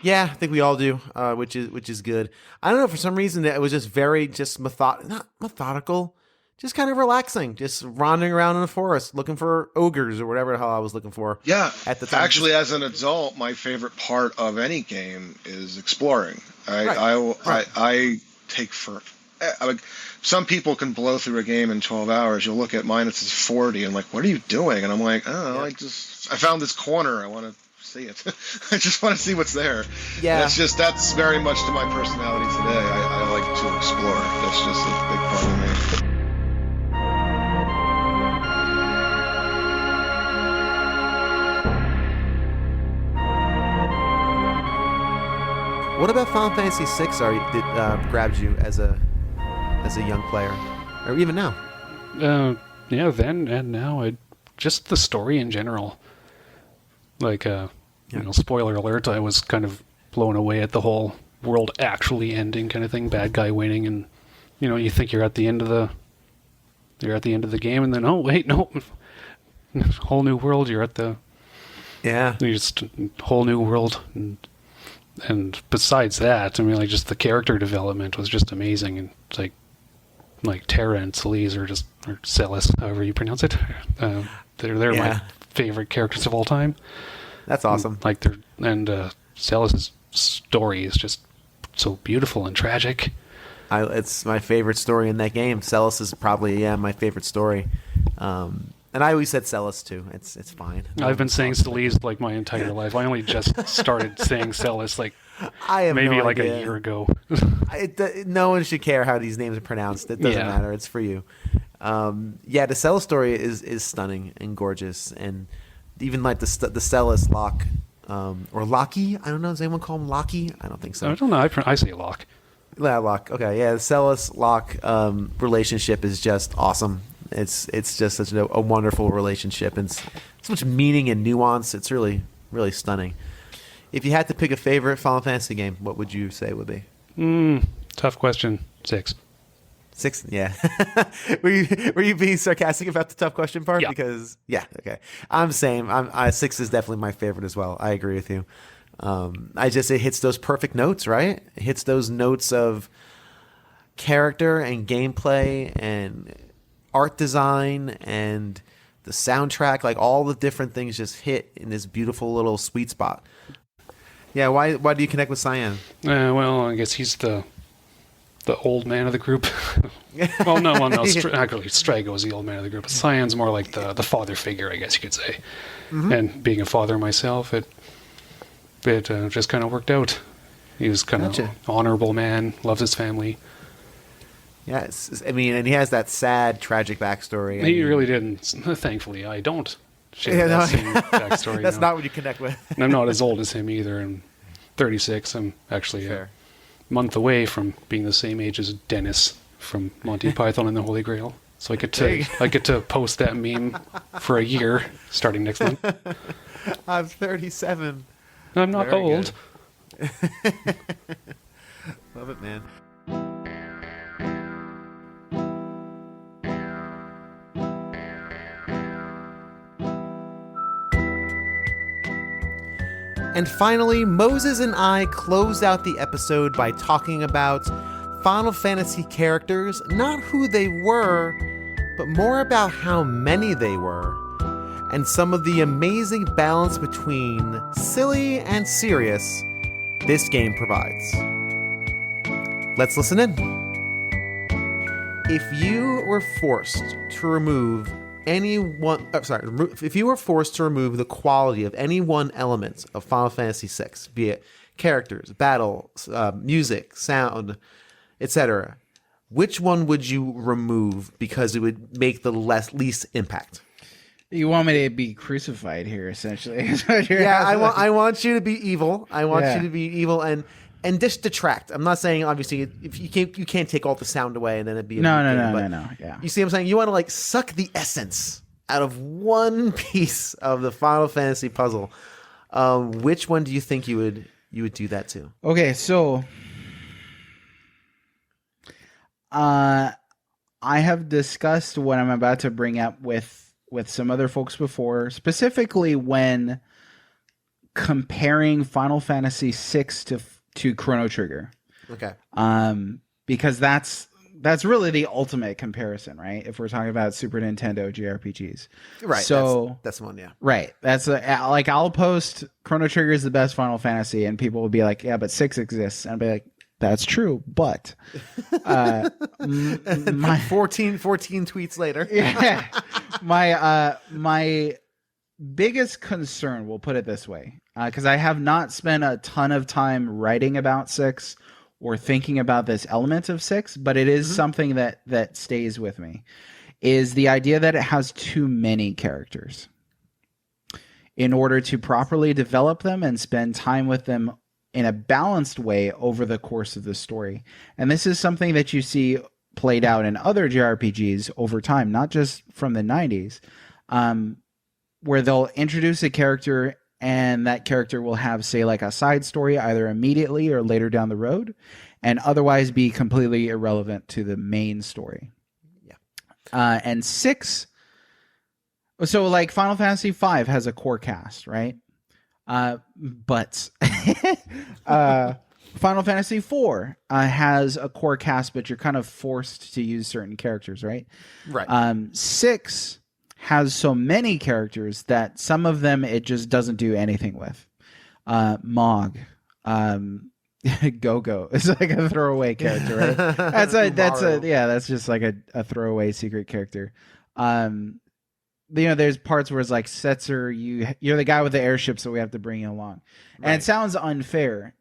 Yeah, I think we all do, which is good. I don't know, for some reason it was just very not methodical, just kind of relaxing, just wandering around in the forest looking for ogres or whatever the hell I was looking for. Yeah, at the time. Actually, as an adult, my favorite part of any game is exploring. I take for. Some people can blow through a game in 12 hours. You'll look at mine, it's 40, and like, what are you doing? And I'm like, I found this corner. I want to see it. I just want to see what's there. Yeah. That's very much to my personality today. I like to explore. That's just a big part of me. What about Final Fantasy VI grabbed you as a young player, or even now? Then and now, just the story in general. Like, spoiler alert, I was kind of blown away at the whole world actually ending kind of thing, bad guy winning, and you think you're at the end of the game, and then oh wait, no, whole new world. You're at the just whole new world, and besides that, I mean, like, just the character development was just amazing, and it's like Terra and Celes or Celes, however you pronounce it. They're my favorite characters of all time. That's awesome. Celes' story is just so beautiful and tragic. It's my favorite story in that game. Celes is probably my favorite story. And I always said Celes too. It's fine. I've been saying Celes like my entire life. I only just started saying Celes maybe a year ago. No one should care how these names are pronounced. It doesn't matter. It's for you. The Celes story is stunning and gorgeous, and even like the Celes Locke or Lockie. I don't know. Does anyone call him Lockie? I don't think so. I don't know. I say Locke. Yeah, Locke. Okay, yeah. The Celes Locke relationship is just awesome. It's just such a wonderful relationship, and so much meaning and nuance. It's really, really stunning. If you had to pick a favorite Final Fantasy game, what would you say would be? Tough question. 6. 6, yeah. were you being sarcastic about the tough question part? Yeah. Because okay. I'm same. 6 is definitely my favorite as well. I agree with you. It hits those perfect notes, right? It hits those notes of character and gameplay and art design and the soundtrack, like all the different things just hit in this beautiful little sweet spot. Yeah, why do you connect with Cyan? Well, I guess he's the old man of the group. Well, no, actually, Strago is the old man of the group. But Cyan's more like the father figure, I guess you could say. Mm-hmm. And being a father myself, it just kind of worked out. He was kind of honorable man, loves his family. Yes, I mean, and he has that sad, tragic backstory. He really didn't. Thankfully, I don't share that same backstory. That's not what you connect with. And I'm not as old as him either. I'm 36. I'm actually a month away from being the same age as Dennis from Monty Python and the Holy Grail. So I get to post that meme for a year starting next month. I'm 37. I'm not Very old. Love it, man. And finally, Moses and I closed out the episode by talking about Final Fantasy characters, not who they were, but more about how many they were, and some of the amazing balance between silly and serious this game provides. Let's listen in. If you were forced to remove if you were forced to remove the quality of any one element of Final Fantasy VI, be it characters, battles, music, sound, etc., which one would you remove because it would make the least impact? You want me to be crucified here, essentially? I want you to be evil. I want you to be evil and just detract. I'm not saying obviously if you can't take all the sound away and then it'd be no. Yeah. You see what I'm saying? You want to like suck the essence out of one piece of the Final Fantasy puzzle. Which one do you think you would do that to? Okay, so I have discussed what I'm about to bring up with some other folks before, specifically when comparing Final Fantasy VI to Chrono Trigger. Okay. Because that's really the ultimate comparison, right? If we're talking about Super Nintendo JRPGs. Right. So that's one, yeah. Right. That's like I'll post Chrono Trigger is the best Final Fantasy and people will be like, yeah, but 6 exists. And I'll be like, that's true, but my 14 tweets later. Yeah. My biggest concern, we'll put it this way, because I have not spent a ton of time writing about 6 or thinking about this element of 6, but it is something that stays with me, is the idea that it has too many characters. In order to properly develop them and spend time with them in a balanced way over the course of the story. And this is something that you see played out in other JRPGs over time, not just from the 90s, where they'll introduce a character and that character will have, say, like a side story either immediately or later down the road, and otherwise be completely irrelevant to the main story. Yeah. And 6, so like Final Fantasy V has a core cast, right? But Final Fantasy IV has a core cast, but you're kind of forced to use certain characters, right? Right. 6 has so many characters that some of them it just doesn't do anything with. Mog, Go-Go is like a throwaway character, right? That's just like a throwaway secret character. There's parts where it's like, Setzer, you're the guy with the airship, so we have to bring you along. Right. And it sounds unfair.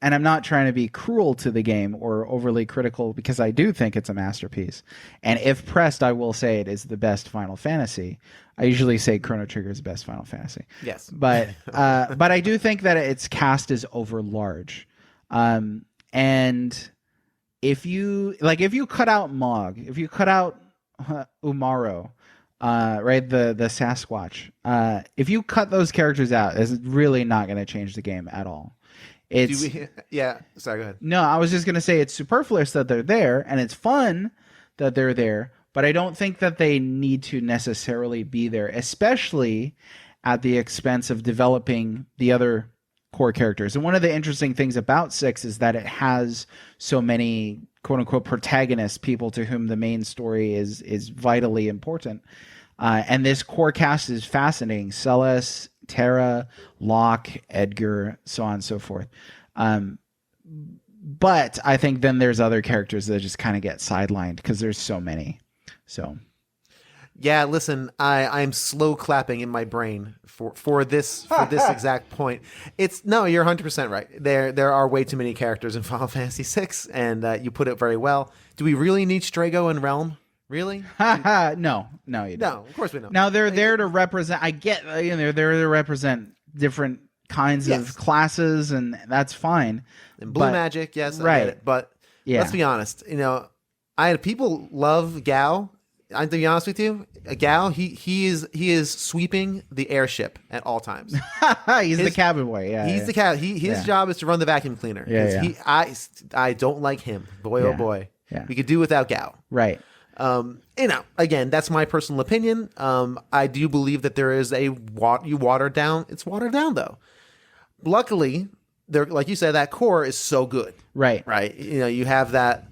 And I'm not trying to be cruel to the game or overly critical because I do think it's a masterpiece. And if pressed, I will say it is the best Final Fantasy. I usually say Chrono Trigger is the best Final Fantasy. Yes. But I do think that its cast is over large. And if you cut out Mog, if you cut out Umaro, right, the Sasquatch, if you cut those characters out, it's really not going to change the game at all. It's yeah. Sorry, go ahead. no, I was just gonna say it's superfluous that they're there, and it's fun that they're there, but I don't think that they need to necessarily be there, especially at the expense of developing the other core characters. And one of the interesting things about 6 is that it has so many quote unquote protagonists, people to whom the main story is vitally important. And this core cast is fascinating. Celes, Terra, Locke, Edgar, so on and so forth. But I think then there's other characters that just kind of get sidelined because there's so many. So Yeah, listen, I'm slow clapping in my brain for this exact point. You're 100% right. There are way too many characters in Final Fantasy VI, and you put it very well. Do we really need Strago and Realm? Really? No, you don't. No, of course we don't. Now they're there to represent. I get, they're there to represent different kinds of classes, and that's fine. And blue magic, yes, right. I get it. But let's be honest. People love Gao. I'm to be honest with you, Gao, he is sweeping the airship at all times. He's the cabin boy. Yeah, he's the cat. His job is to run the vacuum cleaner. Yeah. I don't like him. Boy, oh boy. Yeah. We could do without Gao. Right. Again, that's my personal opinion. I do believe that there is you water down. It's watered down though. Luckily, there, like you said, that core is so good. Right. You have that.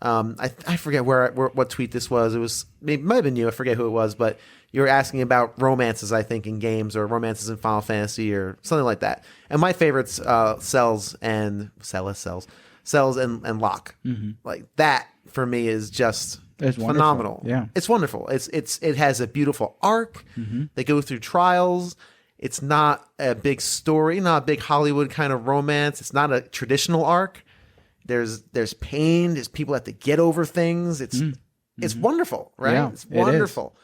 I forget what tweet this was. It might have been you. I forget who it was, but you were asking about romances, I think, in games or romances in Final Fantasy or something like that. And my favorites, Celes and Locke. Mm-hmm. Like that for me is just phenomenal. Yeah, it's wonderful. It has a beautiful arc. Mm-hmm. They go through trials. It's not a big story, not a big Hollywood kind of romance. It's not a traditional arc. There's pain. There's people that have to get over things. It's wonderful, right? Yeah, it's wonderful.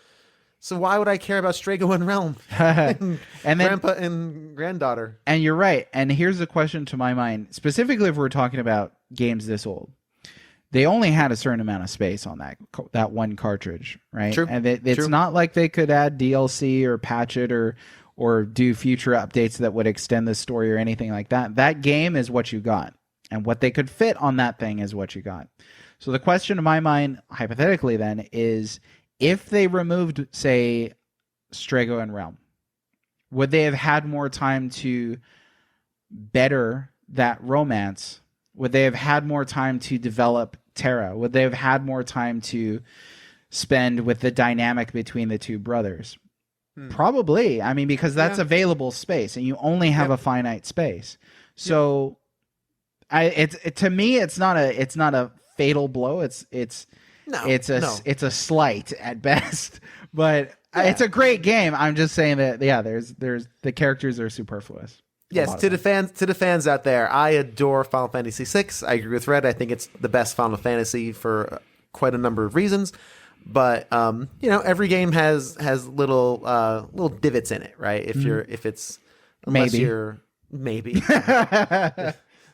So why would I care about Strago and Realm and then, grandpa and granddaughter? And you're right. And here's the question to my mind, specifically if we're talking about games this old. They only had a certain amount of space on that one cartridge, right? True. And it's not like they could add DLC or patch it or do future updates that would extend the story or anything like that. That game is what you got. And what they could fit on that thing is what you got. So the question in my mind, hypothetically then, is if they removed, say, Strago and Realm, would they have had more time to better that romance? Would they have had more time to develop Terra? Would they have had more time to spend with the dynamic between the two brothers? Probably. I mean, because that's available space, and you only have a finite space. So... to me, it's not a fatal blow. It's a slight at best, but it's a great game. I'm just saying that there's the characters are superfluous. Yes, to the fans out there, I adore Final Fantasy VI. I agree with Red. I think it's the best Final Fantasy for quite a number of reasons. But every game has little divots in it, right? Maybe.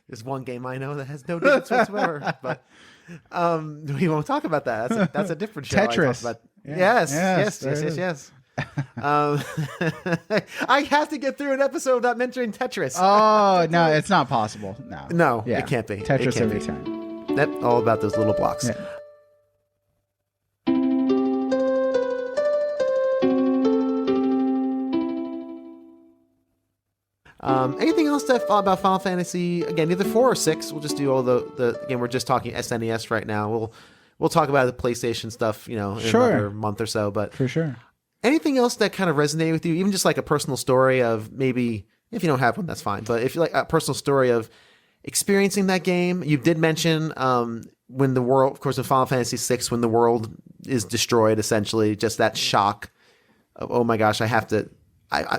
There's one game I know that has no divots whatsoever, but we won't talk about that. That's a different show. Tetris. Yes. I have to get through an episode without mentioning Tetris. Oh no, it's not possible. No, it can't be. Tetris every time. That's all about those little blocks. Yeah. Anything else about Final Fantasy? Again, either 4 or 6. We'll just do all the again. We're just talking SNES right now. We'll talk about the PlayStation stuff, in another month or so. But for sure, anything else that kind of resonated with you, even just like a personal story of maybe if you don't have one, that's fine. But if you like a personal story of experiencing that game, you did mention when the world, of course, in Final Fantasy VI, when the world is destroyed, essentially, just that shock of oh my gosh, I have to.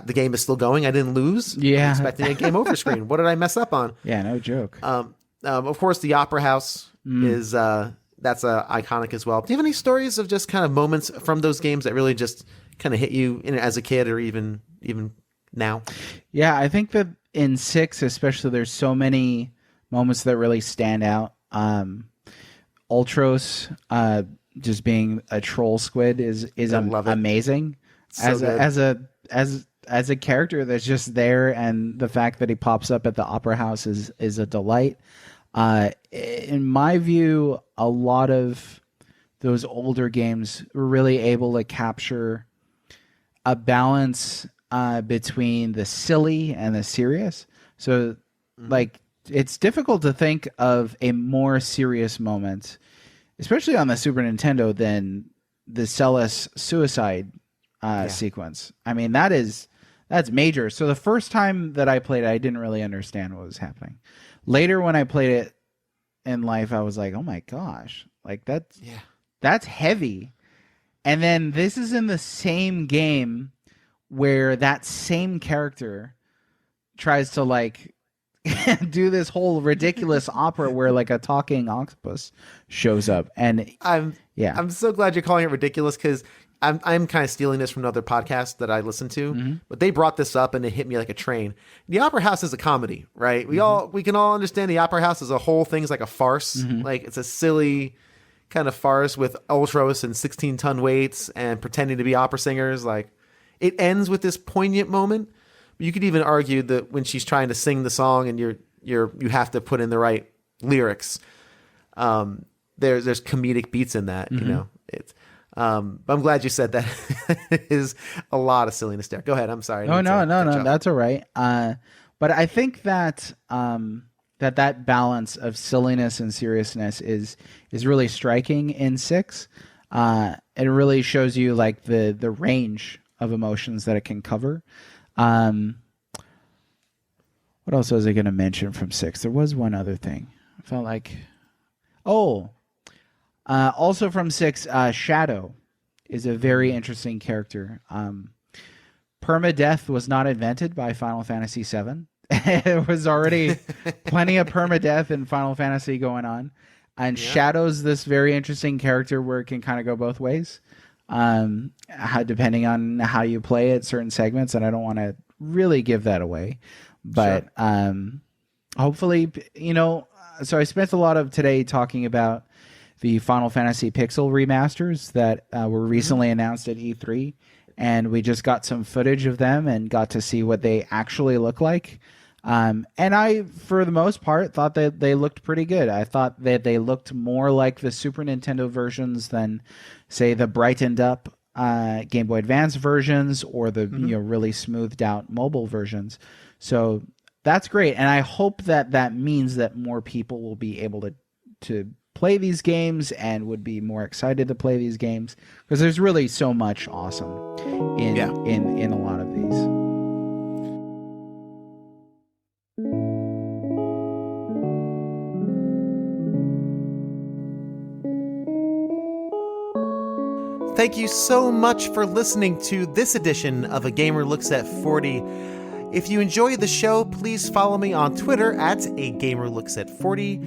The game is still going. I didn't lose. Yeah. I'm expecting a game over screen. What did I mess up on? Yeah, no joke. Of course, the Opera House is that's iconic as well. Do you have any stories of just kind of moments from those games that really just kind of hit you as a kid or even now? Yeah, I think that in 6 especially, there's so many moments that really stand out. Ultros just being a troll squid is amazing. So as a character that's just there, and the fact that he pops up at the opera house is a delight. In my view, a lot of those older games were really able to capture a balance between the silly and the serious. So, like, it's difficult to think of a more serious moment, especially on the Super Nintendo, than the Celes suicide sequence. I mean, that's major. So the first time that I played it, I didn't really understand what was happening. Later, when I played it in life, I was like, oh my gosh, like that's heavy. And then this is in the same game where that same character tries to like do this whole ridiculous opera where like a talking octopus shows up. And I'm so glad you're calling it ridiculous, because I'm kind of stealing this from another podcast that I listen to, but they brought this up and it hit me like a train. The Opera House is a comedy, right? We can all understand the Opera House as a whole thing's like a farce. Like, it's a silly kind of farce with ultros and 16-ton weights and pretending to be opera singers. Like, it ends with this poignant moment. You could even argue that when she's trying to sing the song and you have to put in the right lyrics, there's comedic beats in that. You know, it's. But I'm glad you said that. Is a lot of silliness there. Go ahead. I'm sorry. No, that's all right. But I think that that balance of silliness and seriousness is really striking in 6. It really shows you like the range of emotions that it can cover. What else was I going to mention from 6? There was one other thing. I felt like, also from 6, Shadow is a very interesting character. Permadeath was not invented by Final Fantasy VII. There was already plenty of permadeath in Final Fantasy going on. And Shadow's this very interesting character where it can kind of go both ways, depending on how you play it, certain segments. And I don't want to really give that away. But hopefully, so I spent a lot of today talking about the Final Fantasy Pixel remasters that were recently announced at E3, and we just got some footage of them and got to see what they actually look like. And I, for the most part, thought that they looked pretty good. I thought that they looked more like the Super Nintendo versions than, say, the brightened up Game Boy Advance versions or the really smoothed out mobile versions. So that's great, and I hope that means that more people will be able to play these games and would be more excited to play these games, because there's really so much awesome in a lot of these. Thank you so much for listening to this edition of A Gamer Looks at 40. If you enjoy the show, please follow me on Twitter at A Gamer Looks at 40.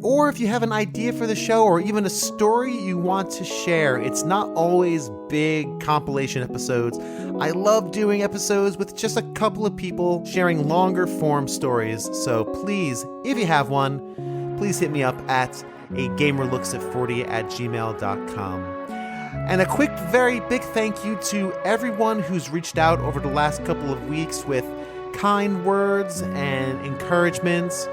Or if you have an idea for the show or even a story you want to share, it's not always big compilation episodes. I love doing episodes with just a couple of people sharing longer form stories. So please, if you have one, please hit me up at agamerlooksat40@gmail.com. And a quick, very big thank you to everyone who's reached out over the last couple of weeks with kind words and encouragements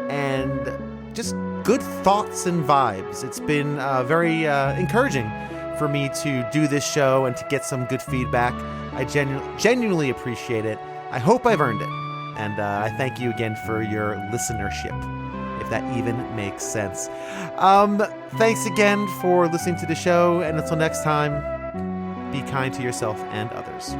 and just good thoughts and vibes. It's been very encouraging for me to do this show and to get some good feedback. I genuinely appreciate it. I hope I've earned it. And I thank you again for your listenership, if that even makes sense. Thanks again for listening to the show, and until next time, be kind to yourself and others.